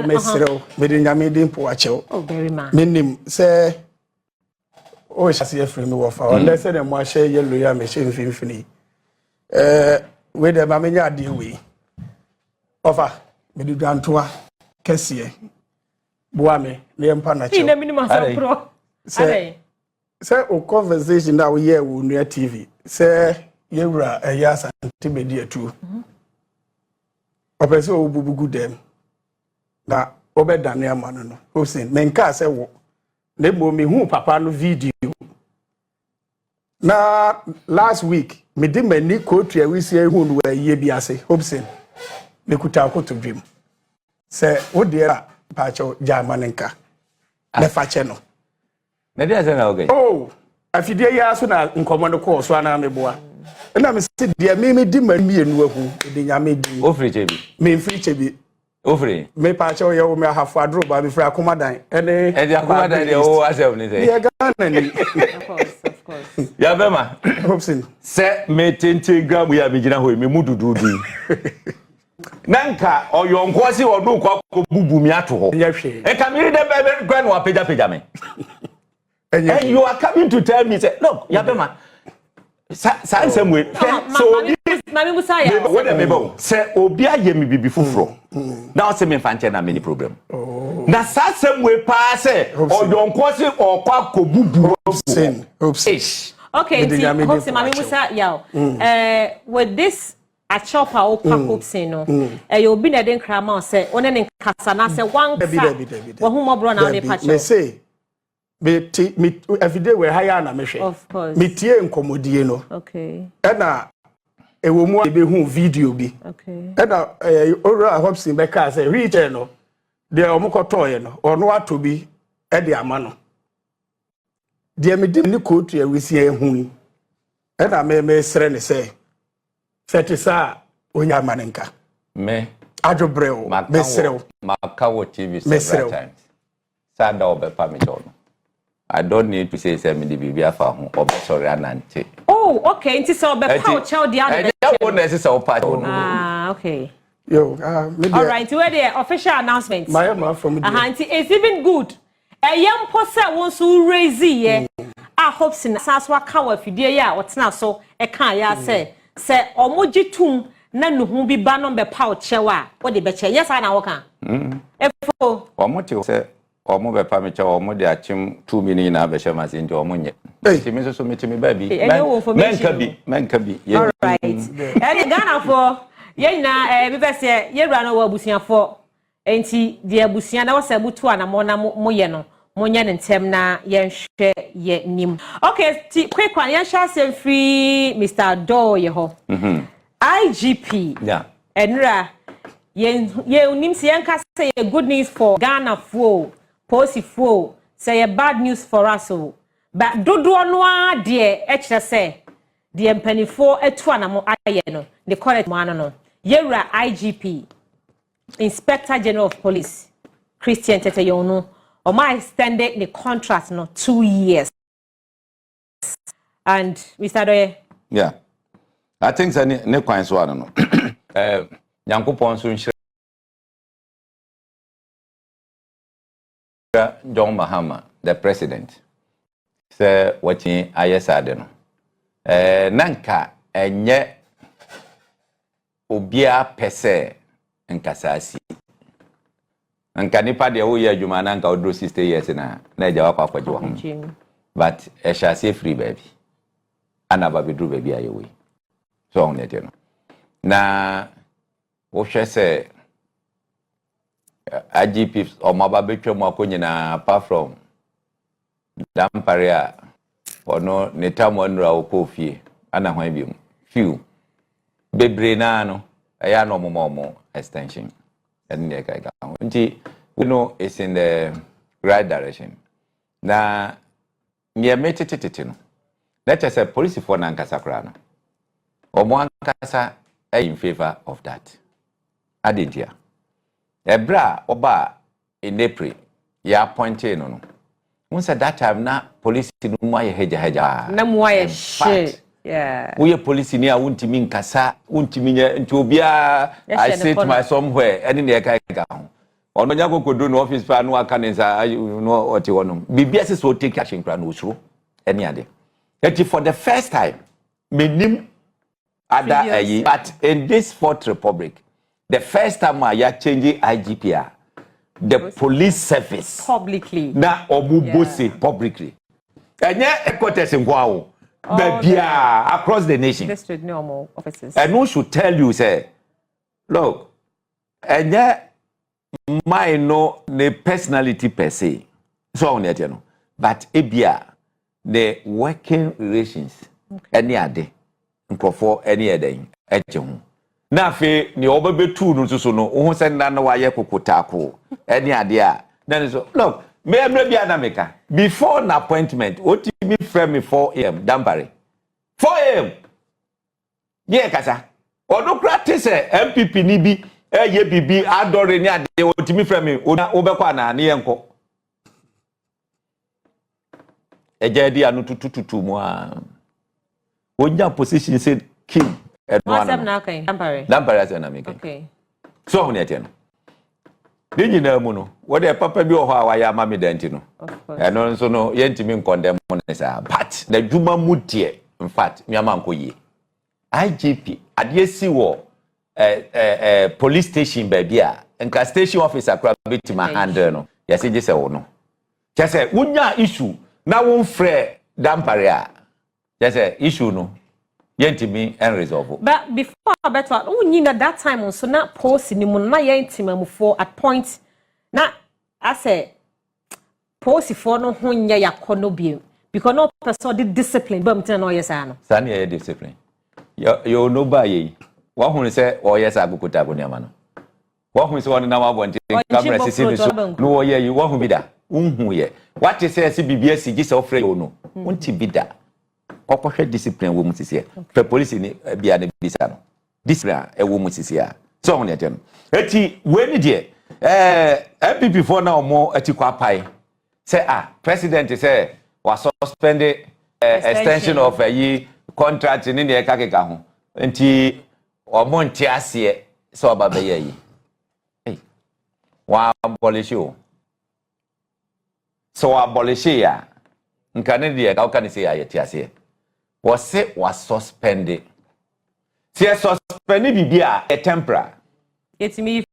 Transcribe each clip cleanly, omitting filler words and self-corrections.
mesero me de nyame din po achew oh very man menim say o hye free me wo fa o le say dem mo ahye yellow ya me hye mfimfini we de ba menya ade we ofa me de dwantoa kese boa me le mpa na chew ina minimum pro say o conversation that we hear wo Net2 TV say yewura Asante Bediatuo opese obubugu dem na obedane amano no Hopeson menka say wo na bo me hu papa no video na last week me di mani kotu a wisi hu no aye bi ase Hopeson me kuta akoto dream say wo de pa cho jamanenka na fa che no na dia say na okay oh afidie ya so na nkomo no ko so ana meboa na me se dia me di mani enu ahu de nyame di ofri chebi me free chebi ofri me pa cho ye wo me Ahafo Addo ba be free akomadan ene e akomadan de o asem ni say ye Ghana ni of course ya bema Hopeson se me tentigram ya me gina ho me mudududu nanka oyonko si odu kwa bubu mi ato ho e ka me de be gwa no apejapejame me and you are coming to tell me say look ya bema Sammy so mami musa ya what am I say obi aye me bibi fufuro now say me fanche na many problem na Sammy pa say odonko si okwa kobubu Hopeson okay Hopeson mami musa ya with this a chopper o kwa Hopeson no you obi na den krama say one ne nkasa na say one wo hu mo bro na ne pa me say me every day we hire na me hwe of course me tie nkomodie no okay na ewo mu be hu video bi okay na ora Hopeson be ka say return no de omokotoye no ono ato bi e de ama no de me di ni kotu ya wisi ehun na me sere ne say fetisa onya manenka me adwobreo me sere makawo TV several times sada obepa me jono I don't need to say me the bibia fa ho obesori anante oh okay nti say obepa o child the other I don't know say opa okay yo all right where the official announcement my from nti it's even good yempo say won so raise ye Hopeson saso aka wa fidie ya wotena so e kan ya say omogitum na nuhu bi ba no be pa o chewa wo de be che yes na wo kan efo omote say omo be pa me che omo de achim 2 minutes na be shema se nje omo nye timi so metimi ba bi menka bi all right and Ghana for ye na be se ye wura no wa abusiafo enti de abusia na wo se butu ana mo na mo ye no monya ntem na ye hwe ye nim okay Kweku Annan ye sha se free Mr. Adorye ho IGP yeah enra ye unim se yanka say good news for Ghana fo policy fo say bad news for us but dodo no a de e kire say de mpanifo etu anamo aye no the correct man no yewura IGP Inspector General of Police Christian Tete Yohuno Oma extended the contract no 2 years and Mr. Adorye yeah I think say ne kwan so ano no Nyankopon so nhira John Mahama the president say watching ayesade no nanka enye obia pese nkasasi anka nipa de wo ye adwuma nanka odro 60 years na eja wakwaje wo but e shall say free baby anaba bedru baby ayewe so on net no na wo hwe se IGP omaba betwa mu akonyina apart from damparia ono netamo nra okofie ana hwan bi mu few bebre na no eya no momo extension and the guy we know it's in the right direction na near metetete no let us say police for nankasa kra no omo ankasa in favor of that adentia ebra oba in April ya appointed no once at that time na police no mo ye heja na mo ye shit yeah we police ni a wuntimi nkasa wuntimi nya nti obia I sit my somewhere any near kai ga ono nya kokodo no office pa no aka ne sa no ote wono bibia se so take action kra no osuro any ade that for the first time menim ada but in this fourth republic the first time I ya change IGP the police service publicly na obubose publicly enye headquarters ngwawo babia across the nation district normal offices and who should tell you say look enye my no the personality per se so on yet no but ebia the working relations any ade nkofo any eden eje ho na fe ni obabetu no so no wo se na na waye kokotako any ade a then so look me bia na meka before an appointment oti me frame me 4 am dampare 4 am ye kasa odokra tese MPP ni bi ye bibi Adorye ni ade oti me frame me obekwa na ne yenko ejedi anu tututu mu a onya position said king WhatsApp na kan dampare ase na meka okay so on yet no Did na mu no what the papa bi o ho a ya ma me danti no eno nso no yentimi nkondem no sa but the djuma mu de in fact mi ama nkoyie IGP ade si wo police station baby a nka station officer kra betima handle no yesi je se wo no kese wunya issue na won frɛ dampare a kese issue no yentimi unresolved but before better unyi at that time so na post ni mu na yentimi for at point na ase post for no ho nya yakono bi because no person the discipline bam tin na oyesa no sani e discipline you no ba ye wa hu se oyesa agukuta aboniama no wa hu se won na wa bonte camera CCTV so no oye yi wa hu bi da unhu ye what is say bibia si gise ofre yo no unti bi da okwohwe discipline wo musisi e police ni bia na bisa no discipline e wo musisi a so on etem eti we ni de MPP for na omo eti kwa pai say president say was suspended extension of a contract in the kakeka ho enti omo nti ase so obaba ye yi wa abolish you so abolish ya nkane de ka kan say ya ti ase was suspended. See, suspended bibia a temporary. It's me.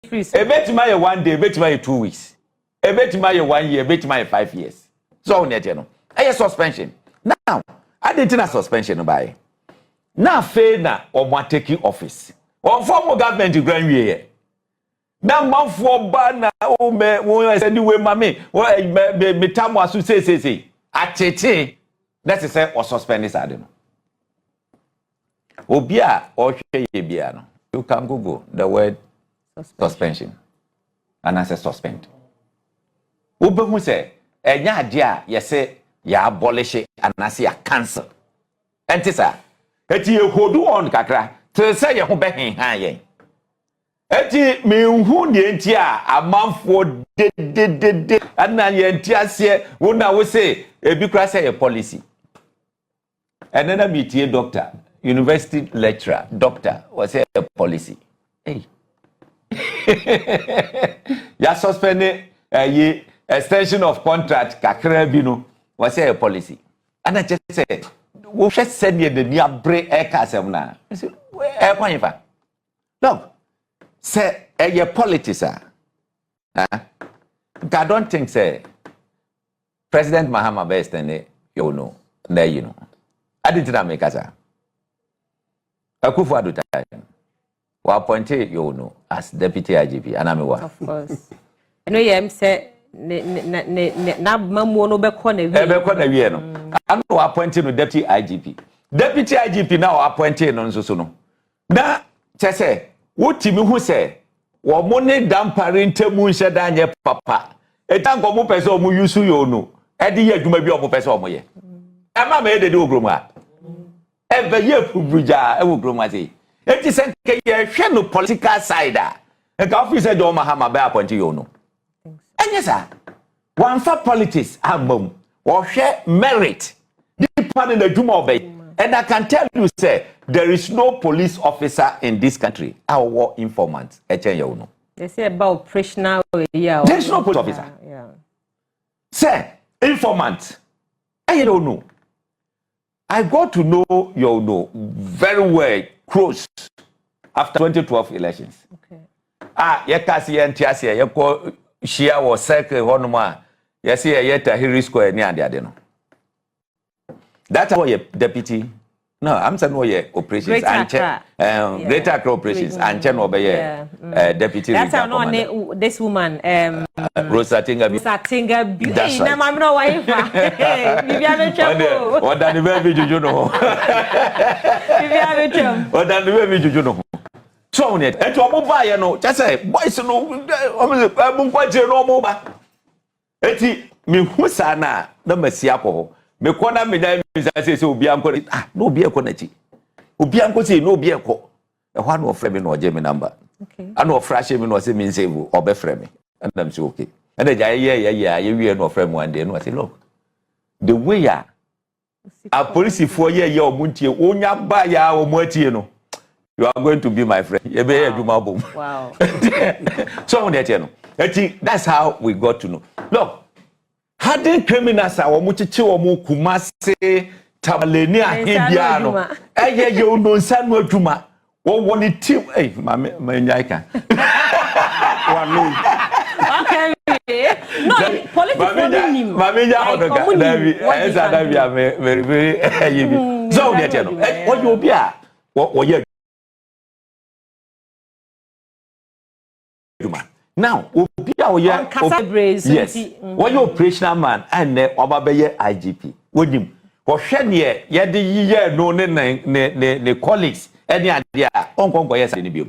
A bet my 1 day, bet my 2 weeks. A bet my 1 year, bet my 5 years. So net no. A suspension. Now, I didn't a suspension by. Now fair na or take office. Or former government to grant you. Na manfo ba na o me won anyway mame me tamu asu say atete that is say or suspend this ade no obi a o hwe ye bia no you can google the word suspension and as a suspend obehu say enya ade a ye say ya abolish and as ya cancel entisa eti ye hodu on kakra te say ye ho be hen han yen eti me hu ne nti a amanfo de ana ye nti ase wo na wo say ebi kra say policy enena meetie doctor university lecturer doctor was say policy hey ya suspend ye extension of contract kakra bi no was say policy ana just say wo hwe send ye de ni abre e ka asem na e kwan fa look say a politics I don't think say President Mahamadu Bawumia Yohuno na you know I didn't make as Akufo Addo wa appointed Yohuno as deputy IGP and I'm of course I know you say na mamu no be ko na wie no and wa appointed no deputy IGP now appointed no so no na say wotimi hu se wo mo ne dampare ntemu nheda anye papa etanko mo pese o mo yusu yo no e de ye adwuma bi o mo pese o mo ye e ma ma e de ogrom e be ye fubuja e ogrom ase eti se ke ye hwe no political side e ka officer de o Mahamadu ba appoint yo no enye sa wan fa politics ambom wo hwe merit di pa ne adwuma obey And I can tell you, say, there is no police officer in this country. Our war informant, Yohuno. They say about operational. Yeah. There's no police officer. Yeah. Say, informant. I don't know. I got to know Yohuno very well, close, after 2012 elections. Okay. Yekasi Ntiasia, Yeko Shia was circle Honoma, Yesi Yeta Hiri Square near the Adeno. That's how your deputy. No, I'm saying no operations and Greater Accra operations and Chen Obey deputy. That's how no this woman Rosa Tinga. Rosa Tinga. That's right. I'm no wife. What done the baby you know? What done the baby you know? So net and to mobile no just say boys no I'm quite no mobile. Eti me husana na masiapo. Me kona me dai me say obi anko no obi ekọ na chi obi anko say no obi ekọ e ho no ofre me no oje me number okay ana ofra she me no say me save obe frɛ me and am say okay and ja ye wie no ofre me one day no say look the way a police for ye omuntie onya ba ya omuatie no you are going to be my friend ye be aduma bom wow so on that no that's how we got to know. Look, hardened criminals are omuchichi omu kumase tabaleni ahebia no eye ye ono nsa no adwuma wo woni team ma nyaika wanu okay no political nim mamenja odoka davi esa davi a very yibi so that no what you obi a wo ye adwuma. Now, yes, when you operational man and Obabeye IGP, with him, for Shania, yet the year no ne colleagues, any idea, Uncle Goyas and Bill.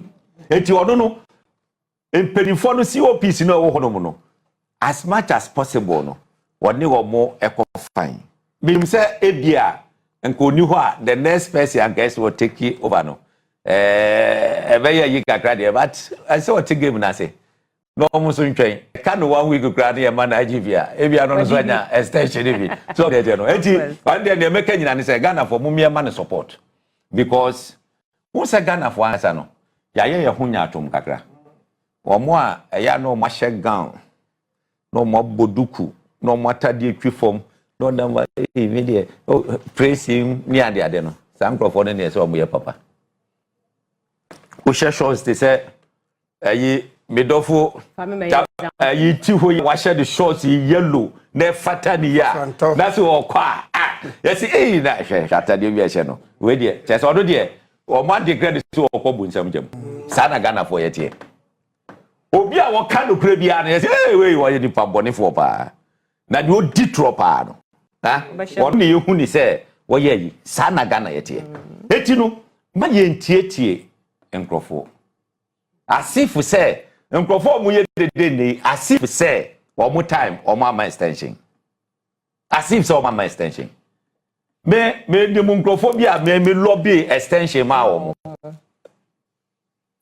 And you don't know, in Perifono COPs, no honomono, as much as possible, no, or no more echo fine. Bim say, Ebia, and Konuha, the next person, I guess, will take it over. No, very yika, but I saw a game and I say. No almost in train. Can 1 week grant a man IGP. If you are not going to extension, so that you know. And then the American and say Ghana for Mumia man support because who's a Ghana for Ansano? Yaya Hunya Tum Kakra. Or more, a no mashe gown, no more boduku, no more tadi form, no number immediate. Oh, praise him near the Adeno. Some profound so we papa. Usha shows they say, Medofo you two who wash the shorts yellow, ne fatania. That's all qua. Yes, that Saturday we are no. Wait there, just order there. Or man the credit to Okobun some gem. Sana Ghana for yet here. Obia what kind of crabby yes, hey, wait, why you pump bonnie for pa? Now you detropa. Huh? Only you who say, well, ye, Sana Ghana yet here. Etino, my yen tie and crofo. As if we say, and perform we the as if say one more time or mama extension. As if so mama extension. Me the mungrophobia me lobby extension ma.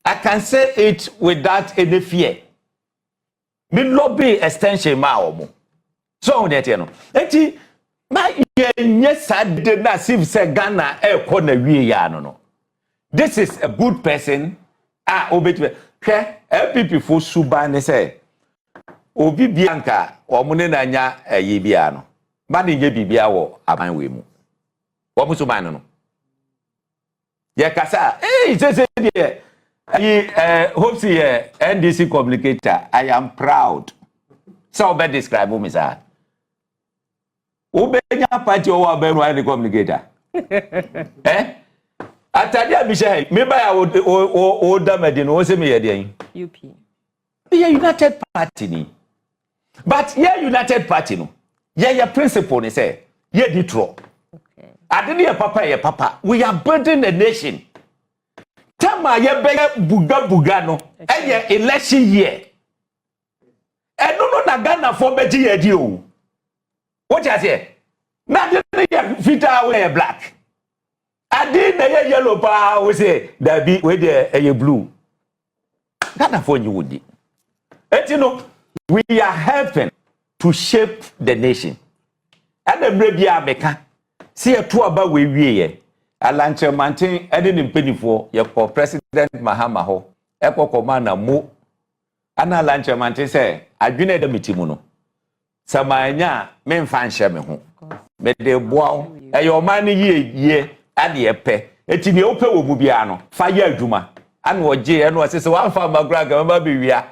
I can say it without any fear. Me lobby extension ma. So that you know. Eti ma yes I did not see say Ghana e ko na wie ya no. This is a good person. Obey. LPP for suba ne say obi bianka omune na nya bia no ba ne nye bibia wo aban we mu wo mu suba no ye kasa say Hopeson NDC communicator. I am proud so be describe me sir obenya party o wa be no any communicator Atadia Michel, maybe I would order Medina, or say me again. UP. Yeah, United Party. But yeah, United Party. No. Yeah, your principle is say, yeah, Detroit. Okay. I didn't hear Papa. We are building a nation. Tama ye be buga no. Eye election year. E no na Ghana for beji ye di o. What you say? Na dey fita we black. I did the yellow power, we say, that be with a blue. Ghana for you would. And you know, we are helping to shape the nation. And the baby America, see a tour about we Alanchemanten ede ne mpenifo yekọ president Mahama ho ekọ na mu ana Alanchemanten say adwene de metimu no samanya memfa nhye me ho me de boa eyo man ne ye ade epe eti ne ope wo mu bia no fa ye adwuma ana oje eno asese wanfa magraga ma be wia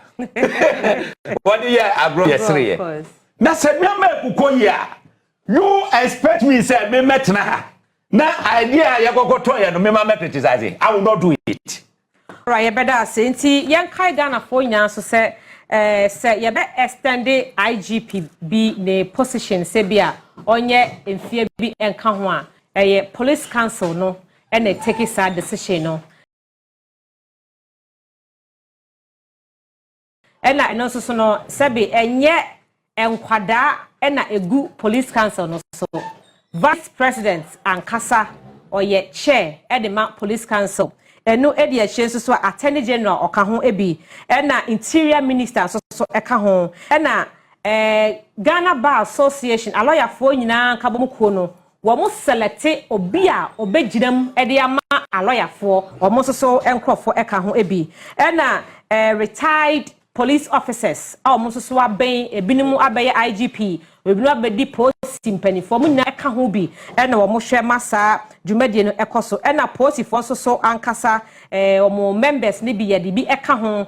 what ye agro yesre na se me ekuko ya you expect me say me metna ha na idea yakokoto ya no me ma criticize I will not do it right better say nti yan kai Ghana fo nya so say ye be extend IGP bi ne position se bia onye emfie bi enka ho a police council no and take sad decision no ena no so no sebi enye enkwada ena egu police council no so vice president ankasa oye chair edema police council enu edi ehye so attorney general oka ho ebi ena interior minister so eka ho ena Ghana Bar Association a lawyer fo nyina ka bom ko no wo mo select obi a obegiram ede ama a lawyer fo wo mo so enkrofo eka ho ebi ena retired police officers a wo mo so aben ebinimu abaye IGP ebinu abedi post mpanifo mo nyina eka ho bi ena wo mo hwe masa dwumadie no ekoso ena post fo so ankasa wo mo members ne bi yede bi eka ho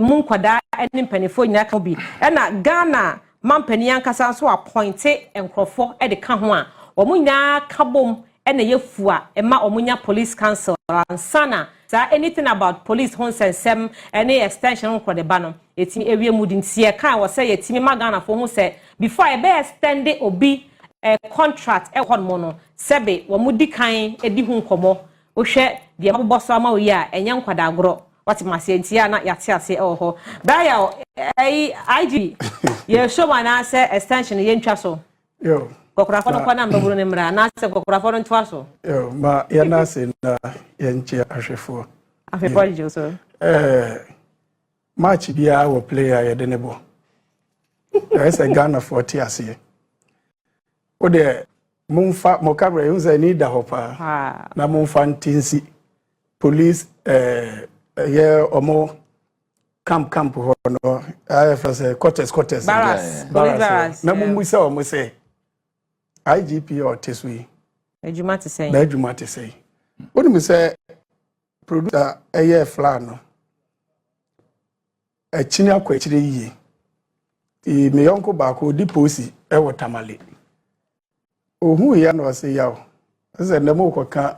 mu nkwada ene mpanifo nyina eka ho bi ena Ghana mampani ankasa so appointe enkrofo ede ka ho a omunya kabom ene yefua ema omunya police council ansana sa anything about police honsensem any extension ko de ba no etimi ewie mudintie kan wo say yetimi magana fo hu say before e be extend obi contract e hon mo no sebe wo mudi kan edi hu nkomo wo hwe de maboso ama oyi a enye nkwada agro wati masientia na yate ase ho daya IG ye show mana say extension ye ntwa so yo kokurafo no kwana mbaburu ne mra na se kokurafo no ntwa so yo ma ya na se na ye nche ahwefo afefo je so match bia wo player ye de ne bo ese Ghana 40 ase o de mumfa mokabra yunza ni da hopa na mumfa ntinsi police ye omo camp ho no afase quarters barras na mumbusa omo se IGP otesui ejuma te say ejuma te say woni me say producer eye flan no chini akwa chire yiye me yonko ba ko diposi e wotamale ohu ya no se yawo se na mo koka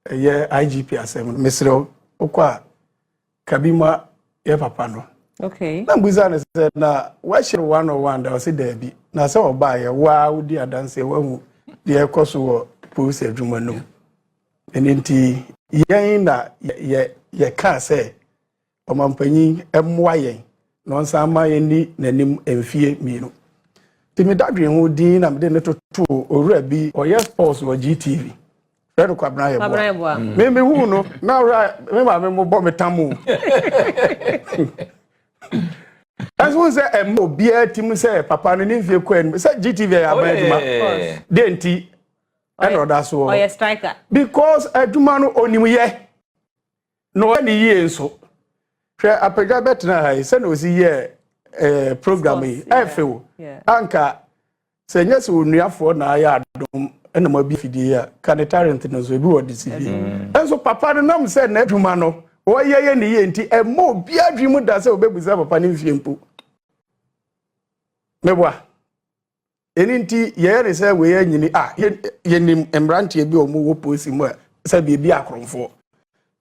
eye IGP asem mesro okwa kabima ye papa no okay na mbuza ne se na wa shire 101 da se da bi na se oba ye wa udi adanse wa hu de ekoso wo police adwuma no eninti yen na ye ka se omampanyi emwa yen no nsa ma yen ni nanim emfie mienu timi dadwe hu din na mede ne toto owura bi oye sports wo GTV Fred Kwabena Agyapong me hu no na ora me ma me mo bo metamu Aso se emmo bia tim se papa no ni mfie kwan se GTV ya ba adwuma denti eno da so oye striker because adwuma no onim ye no ani ye nso hwe apega betina ha se no si ye program yi afewo anka se nyese onuafo na ya adom ena ma bi fidie ya talent no so bi wodi si bi enso papa no nam se na adwuma no oye ni ye nti emmo bia adwum da se obebuza papa ni mfie mpo mebwa eninti ye re se we anyini yenim embrante bi omu wo posi mu se bi akromfo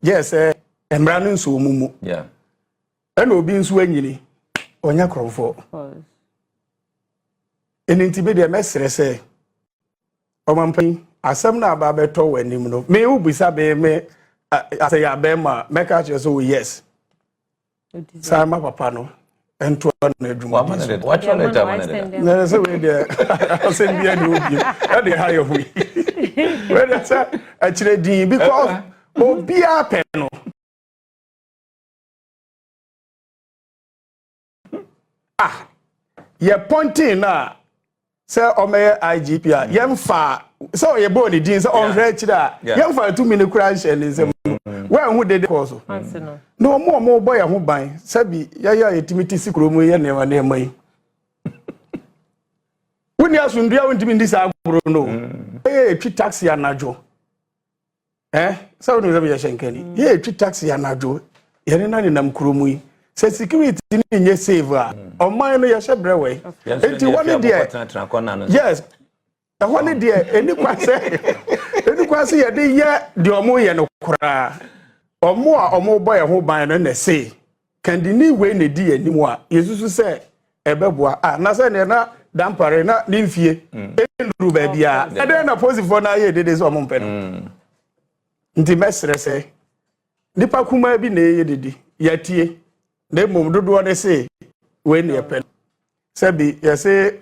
yes embrano nso omumu ena obi nso anyini onya kromfo eninti be de mesere se omampan asem na aba beto wanim no me ubisa be me ase ya be ma meka che so yes sama papa no ento na adwuma what you let am na so we dey asem bia ni obi e dey hire hu we dey say achire din because obi ape no ye pointing na say omeye IGP a yemfa so ye bo ni din so on hwe kira ye fa 2 minute crash and nsem wa hu de course no mo boy ho ban sabi ya yetimiti sikro mu ye ne wa ne mai woni asundua wonti ndi sa agboro no twi taxi anajo so no zabi ya shenkani ye twi taxi anajo ye ne na ne nam kromu yi se security ni nye save a oman no ya shebre we enti woni de yes the one there any kwase ye de ye de omo ye no kura omo boy ho ban no na say kandini we na di animu a yesusu se ebeboa na se ne na dampare na nimfie enduru ba bia e de na positive na ye de so omo mpe no nti mesre se nipa kuma bi na ye didi yatie na mom dodo ne se we ne pe se bi ye se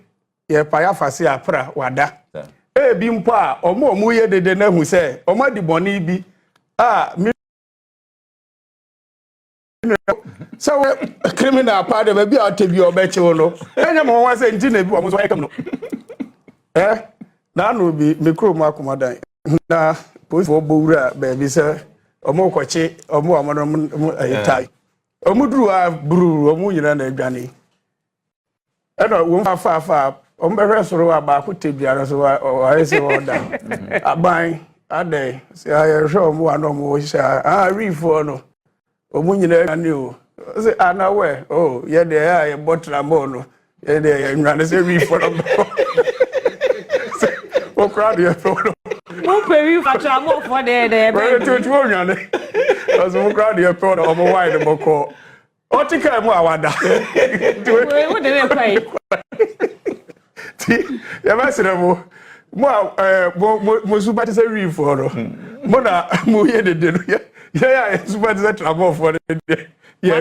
ye pa ya fase apra wada bi mpo a omo ye dede na hu se omo di boni bi so criminal part of be out bi obeche no enya mo wan se nti na bi omo so ekam no na no bi mikro ma komadan na police for bowura ba bi se omo koche omo amono ayitai omo duru a buru omo nyina na adwane wo fa ombe soro aba ko tebiara so wa se oda aban ade se aye show mo ano mo sha refo no omu nyina ani o se anawe ye de ya botra mo no ye de ya nwane se refo no o crowd ye fo no mo pe refo tra mo fo de be to nwane as mo crowd ye fo no mo wide mo ko otchere mo awada we de ne kwai ya masira mo super to say real for no mo na mo ye de no ya super to say trouble for de ya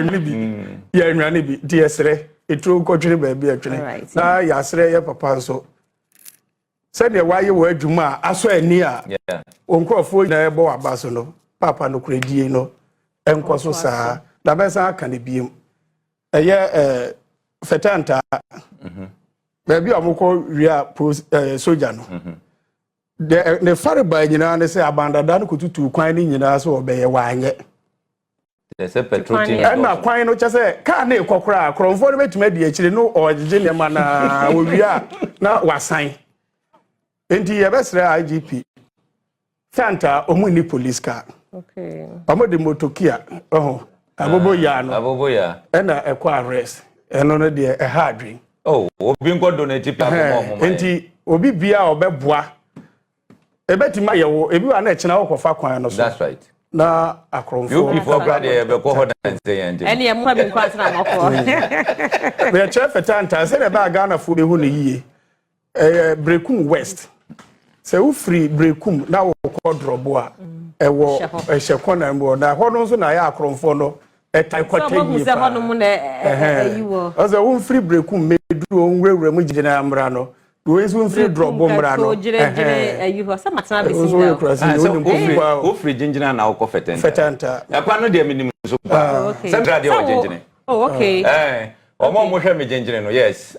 nwane bi di esre etro kotwere ba bi atwene na ya asre ya papa so se de waye wo adwuma aso ani a onkrofo na ebo abaso no papa no kredie no enkoso saa da besa aka ne biem eye fetanta baby amukọ wia soldier no the fare by nyina ne say abandada no kututu kwan ni nyina so obeye wanye the say petrol tin na kwan no chese ka na ekokora akromfo no betuma di akire no ojeje ne ma na owia na wasan enti ye besre IGP Santa omu ni police car omo de motokia aboboya na ekwa arrest eno no de e hardwin obi nko donate platform mo enti obi bia obeboa ebetima yewo ebi wa na echina okofa kwan no so that's right na akromfo you before brother ebeko ho dan say ende ene ye mo bi kwa tena moko we chef tanta say na ba Ghana fu be hu ne yie Brekum West say u free Brekum na wo ko drobo a ewo ehekona mbo na ho no so na ya akromfo no etai kwata yi pa no mu na eyiwo oze un free Brekum medu onwrewre mu gina amra no do is un free drobo mra no eyiwo sa matana be sinda o free gingina na wo fetenta akwa no de minim so pa central de o gingine okay omo mo hwe me gingine no yes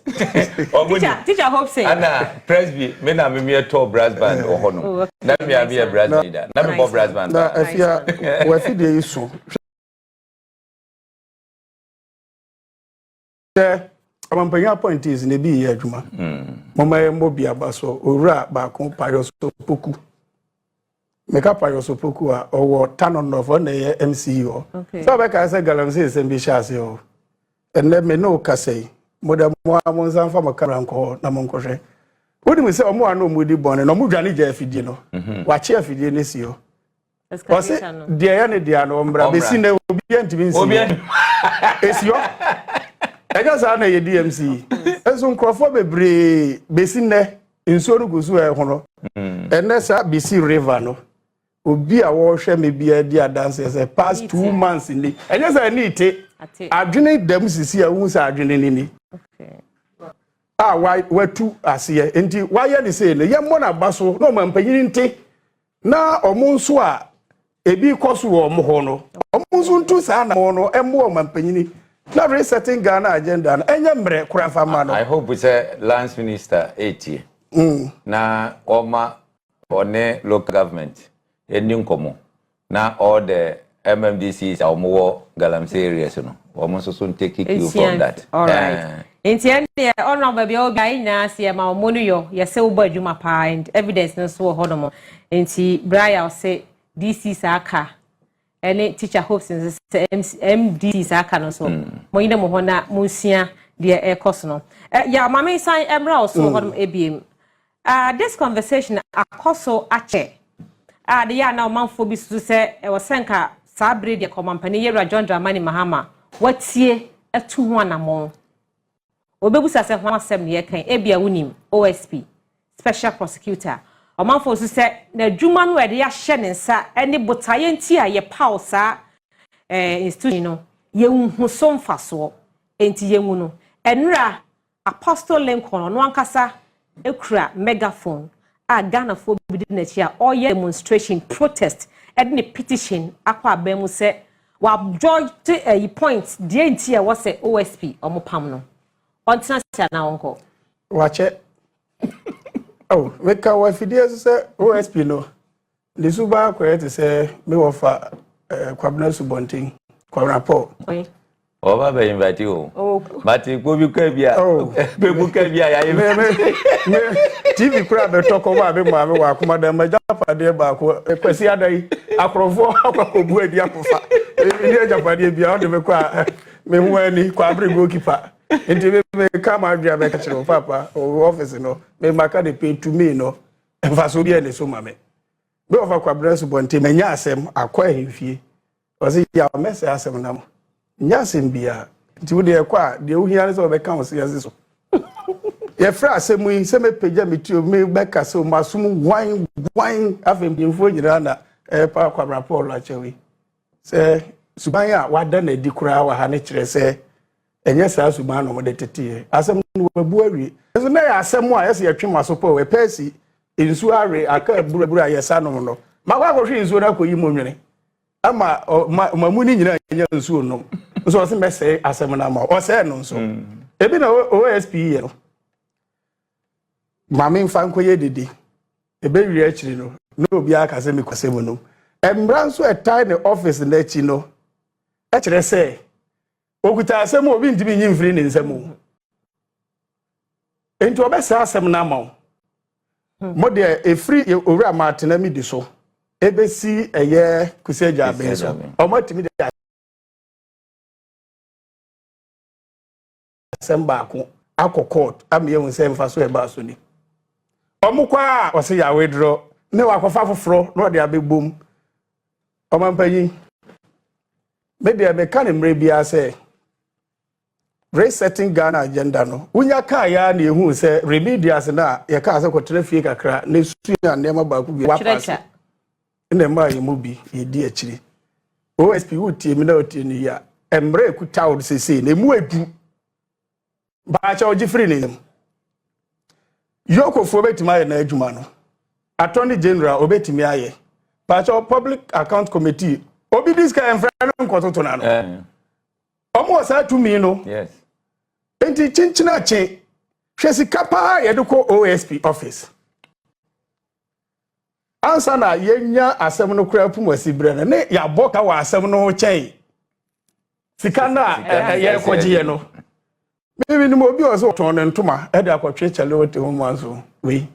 teacher hope say ana presby me na me to brass band o hono na me abi brass leader na me brass band na afia wa fide iso amampanya point is ne bi ye adwuma mama mo bi abaso owura ba kon payoso poku meka payoso poku a owo tanon of na ye MCO so be ka say galamsey sembi shase o enne me no kasei moda mo amonza mfa makara nko na monkohwe wodi me say omo ano mudi bone no mo dwane gya afidie no wa che afidie ne sio o se de ya ne dia no mbra be si na obi antimi nsi obi esio eja sa na ye DMC enso nkrofo bebre be si ne nso no gusu e hono enne sa BC river no obi a wo hwe me bia di adanse say past 2 months ni eja sa ni ite adwene dem sisi a wu sa adwene ni watu asiye enti waye ni say ne ye mo na baso no mampanyini nte na omo nso a ebi koso wo mo ho no omo nso ntu sa na mo no emmo mampanyini na resetting Ghana agenda na enye mbre kura fama no I hope we say lance minister 80 na oma one local government any nkomo na all the MMDCs are more galamsey areas no almost so take you from that. All right. Enti ene ono baby ogai na se ma omonu yo ye se uba adwuma pa and evidence no so hodomo. Enti Brian say DC saka ene teacher Hopeson say MD saka no so mo yine mo hona munsia de ekos no. Ya mama san emra also hodom ebiem. This conversation akoso ache. The ya na manfo bi su se e wosenka sabre de komampani yera John Dramani Mahama watie etu ho anamon. Obebusa se ho asem ne yekan ebia wonim OSP special prosecutor omanfo su se na dwuma no e de ya hye ne nsa ene botaye nti a ye pausa institution no ye hu so mfaso enti ye hu no enra Apostle Lincoln no ankasa ekura megaphone a Ghana for bidi na chi a all demonstration protest edne petition akwa abemu se wa George a point die nti a wo se OSP omopam no ontina sia na onko wache oh weka wa fidie se OSP no the suba kwete se me wo fa Kwabena subonting Kwabena Paul Oba be invite you. But go bi ka bia. Be bu ka bia ya me TV kura be talk over be ma me wa kuma da ma japade ba ko kwesi adai akrofo akwakobu adi akofa. Ni japade bia o de me kwa me hu ani kwa abrego kipa. Enti me come out there be ka chiro papa office no me maka de pay to me no emfa so bia ne so ma me. Be ofa Kwabena subonting me nya asem akwa hemfie. O se ya message asem na mo. Nyasim bia nti wo de ekwa de ohia ne so be kan so yase so ye fra asemu yi se me peja metio me be ka so masum wan afem bimfo nyira na pa Kwabena Paul achewi se suban a wada na di kura wa ha ne kire se enye sa suban no mo de tete asem no babu awie so na ya asem a yase yetwe maso po we pesi insu are aka burabura yesa no no magwa go hwe insu na koyi mo nwene ama mamuni nyina nya nsu no so se mese asem na ma o se no nso ebi na OSP ye no mama mfa nkoye dede ebe wi akiri no no obi aka se mekwasem no embra nso etai ne office na achi no e kire se okuta asem obi ntimi nyi mfiri ne nsem enti obesa asem na ma mo de efri owura ma atena mi di so ebesi eye Kissi Agyaben so omotimi de assemba ko akokot amiye wonse mfa so e ba so ni omukwa o se ya wedro ne wakofa foforo no de abebom omampanyi me de be kan mre bia se resetting Ghana agenda no unya ka ya na ehu se remedials na ye ka se kotere fie kakra ne su ya nema ba ku bi wapasa ina ma yi mubi yedi akiri OSP wutie mi na otie ni ya emre kuta wo sese na mu edu ba cha oji free ni yoko fo betimi aye na adwuma no attorney general obetimi aye ba cha public account committee obi diska emfra no nkototo na no omo sa tumi no yes enti chinchina che hwesi kapa ye de ko OSP office ansa na yenya asem no kura pum asibre na ne ya boka wa asem no chen sika na ye koje no maybe ni mo bi o so ton ntoma e da akotwe chalewote ho manso we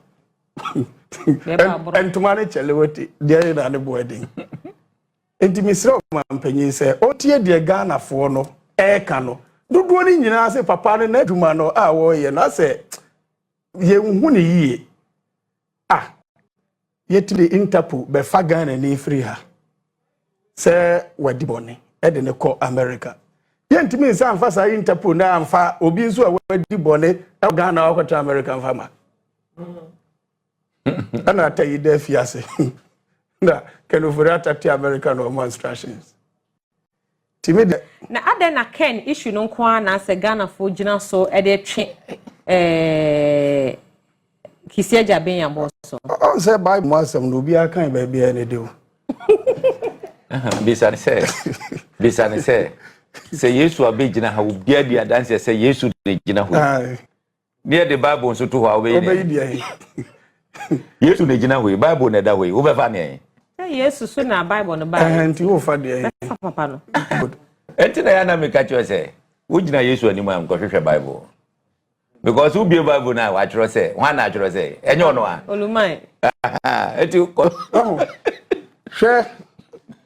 ntoma ne chalewote de na ne boarding enti misra mampanyi se otie de Ghana fo no e ka no duduo ni nyina se papa ne na adwuma no a wo ye na se ye hu ne yie yetile interpol be fa Ghana ni free ha se wadi bone e de ne ko America yentimi nsa amfa sa interpol na amfa obi nso a wadi bone e Ghana wakota America amfa ma ana tayi de fiase na Ken Ofori Atta ti America no more instructions timi de na ade na Ken issue no kwa na se Ghana fo gina so e de twe Kissi Agyaben yamboso on say by mwasem no bi akan ba bia ne de o bisane se Yesu abegina ha obia dia dance se Yesu de gina ho ne de Bible so to ho we ne Yesu ne gina we Bible na da we wo be fa ne Yesu so na Bible no ba enti wo fa de papa no enti na ya na me ka cho say wo gina Yesu animu am ko hwehwe Bible because who be Bible na wa chiro say wa na chiro say enyo no a olumai enti ko hwe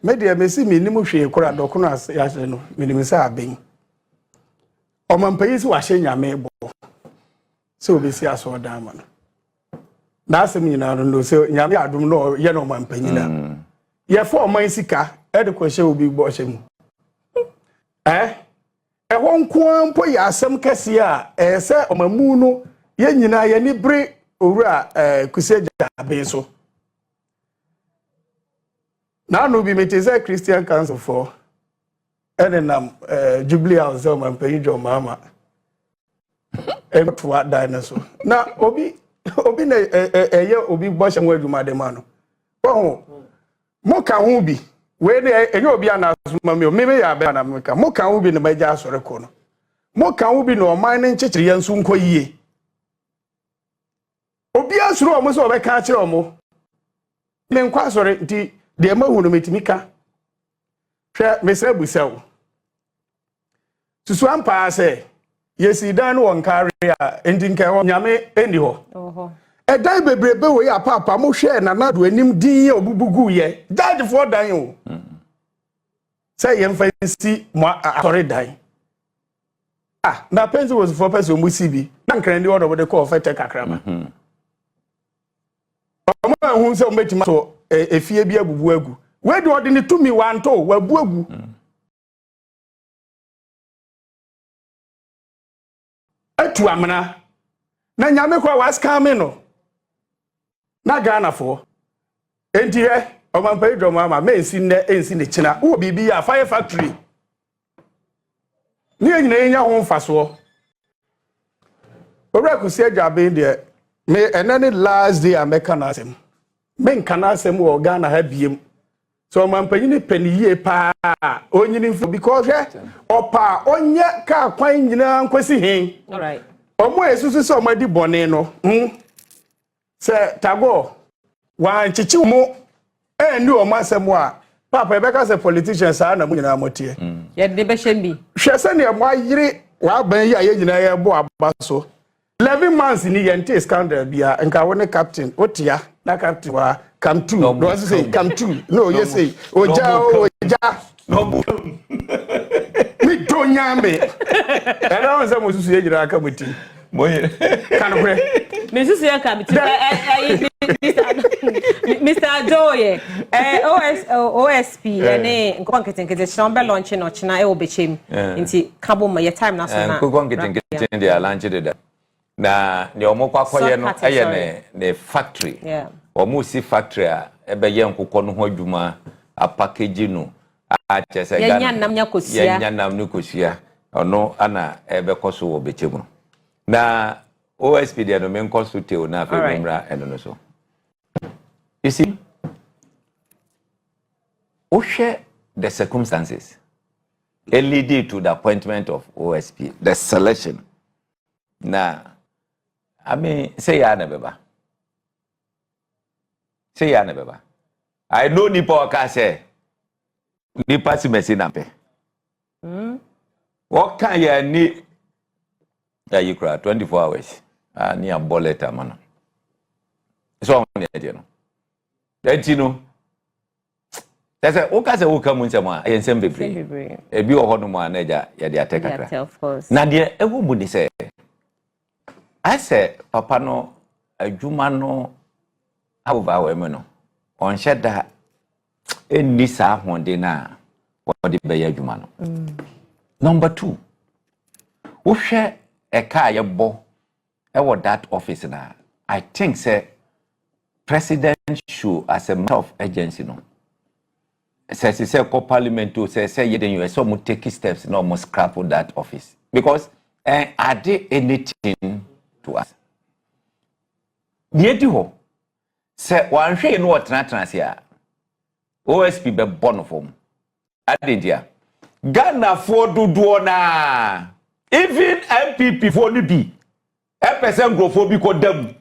media mesi mi nimu hwe kora dokono ya se no minim sa aben o mampayi si wa hye nyame bo se obesi aso dan ma no na asem nyina no se nyame adum no ye no mampanyi na ye fo man sika e de ko hye obi bo hye mu ho nko mpo ya asem kese a se omamu no ye nyina ye ni bre owura Kissi Agyaben so na no bi meteze Christian Council for enenam Jubilee House mampanyi jo mama to what dinosaur na obi na eye obi bosha nwa adwuma de ma no wo mo ka ho bi we na enye obi anasuma me ya be na meka mo ka ho bi na baja asore ko no mo ka ho bi na o man ne nchechiri ya nsu nko yie obi asoro o mo so be ka kire o mo me nkwa asore nti de ma hunu metimika hwe mesra busawo susu ampa ase yesi dan won kare a endinka ho nyame eni ho edan bebrebe we ya papa mo hwe na nado anim din ye obubugu ye judge for dan o say ye mfansi mo asore dan na penzi was for person mu sibi na nkran ndi order we call fete kakrama ma hu se o metima so efie bi abubu agu we de odi ni tumi wanto wabu agu atu amana na nyame kwa waskame no na Ghana fo enti he o man pay drum ama me ensi ne china wo bibi ya fire factory ni nyina enya ho mfaso owura Kissi Agyaben de me enani last day American asem me nkana asem wo Ghana ha biem so man pay ni peniye pa onyini fo because opa onye ka kwan nyina nkwesi hen all right omo esusu so madi bone no se tago wa nchichi mo eni o masem a papa ebeka se politicians a na mu nyina motie ye de be shembi hwe se ne mo ayire wa ban ya ye nyina ye bo abaso 11 months ni ye nte scandal bia nka wo ne captain otia na captain wa come to no say come to no you say oja no mi donyame era on se mo susu ye nyina aka moti moye kan kure me susu ye ka moti Mr. Adorye OSP ene nkwa nketenkete chamba launch no china e obechem nti kabo ma ye time na so na nkwa nketenkete dey launch dey na ne omokwa koye no eye ne factory omo si factory a ebe ye nkokọ no ho adwuma a package no a chese Ghana ye nyanam ne kosia ono ana ebe koso wo bechem na OSP dey no men koso teo na fe memra eno no so. You see, we share the circumstances leading to the appointment of OSP, the selection. Now, I mean, say ya nebeba. Say ya nebeba. I know nipo ka say nipa si mesi nampe. What can you need? You cry 24 hours. Ni a bullet man. So on the no. That you know. That's a okay say woka mu nsema yensem bebre. Ebi wo hono mu anaja ya de atekakra. Yeah, of course. Na de ewu mu ni say I say papa no adwuma no awuba we me no. On sheda eni sa honde na wo de be ya adwuma no. Number 2. Wo hwe e ka ye bo e wo that office na. I think say president should as a matter of urgency no say parliament to say you then so mu take steps no must scrap that office because are there anything to us yedi ho say wan hwe no otena sia OSP be born from adendia Ghana for dodo na even MPP for ni bi person go for bi ko dam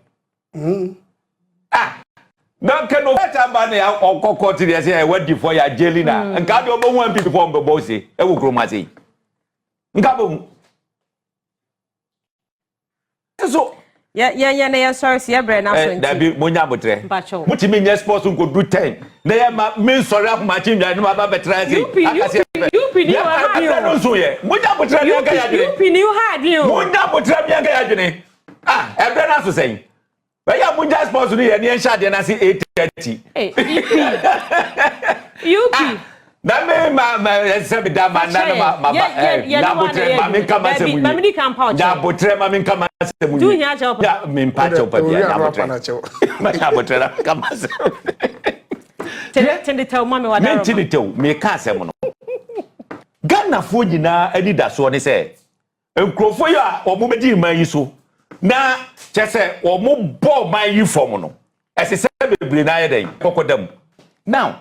na Ken Ofori Atta na ya okoko ti dey say what for ya jelina nka de obo 1 people for mbebo say e wo kroma say nka bo so yeah na ya sorry see bre na so nti da bi monya botre mutimi nye sports nko do 10 na ya ma me sorry akuma chi nwa no ba betra say akase you pin you hard no so ye monya botre mi aka ya dwene you pin you hard you monya botre mi aka ya dwene ebre na so say we ya monya sports no ye ne enhya de na say 8:30 UP na me ma se be da ma na na botre ma me kama se mu ma me kan pa o ja botre ma me kama se mu tu nya cha ya me pa cha pa bia ja botre ma cha botre la kama se tende tell mama wa da me tende tell me ka se mu no Ghana fo nyina ani da so ne se enkrofo ya omo medi man yi so na che se omo bo man yi fo mu no ese se bebre na ye den kokodam now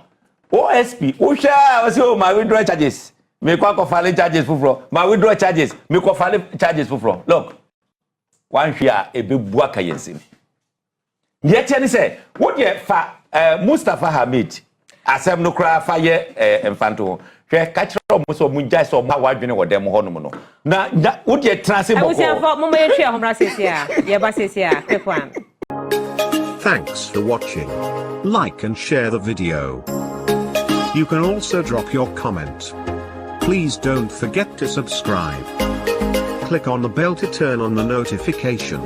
OSP Usha was my withdrawal charges. Me kwa file charges for my withdrawal charges. Me kwa file charges for. Look, one here a big buaka yensin. Yet you say what ye fa Mustafa Hamid asem no cry fire infanto. She catch up so munja so ma wadwene wo dem ho no no. Na what ye transit boko. I was mama ye share homra sesia. Ye ba sesia Kweku Annan. Thanks for watching. Like and share the video. You can also drop your comment. Please don't forget to subscribe. Click on the bell to turn on the notification.